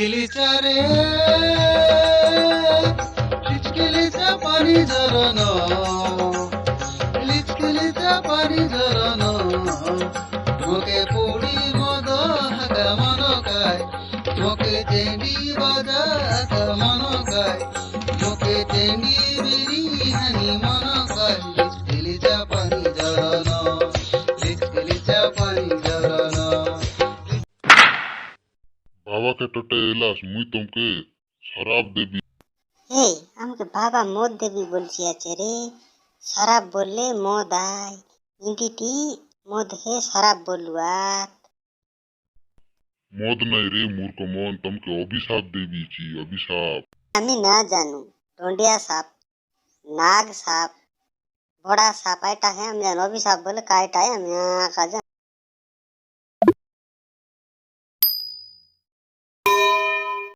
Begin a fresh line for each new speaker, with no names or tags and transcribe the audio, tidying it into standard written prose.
লিচকিলিচারে লিচকিলিচা পানি ঝরানো লিচকিলিচা পানি ঝরানো তোকে পুড়ি মদ হাকা মনকায় তোকে চেন্ডি বাজা হাকা মনকায় তোকে চেন্ডি বিড়ি হানি মনকায় লিচকিলিচা পানি ঝরানো লিচকিলিচা পানি ঝরানো।
বাবাকে টোটে এলাস মুই তোমকে শরাব দেবি।
এই আমাকে বাবা মদ দেবি বলছি আছে রে। শরাব বললে মদ আয়, ইন্দিটি মদ হে শরাব বললু আর।
মদ নাই রে মূর্খ মন, তোমকে অভিশাপ দেবিছি অভিশাপ।
আমি না জানু ढोंडिया साप नाग साप बड़ा साप এটা হে আমি জানো, অভিশাপ বলে কায়টাই আমি আঁকা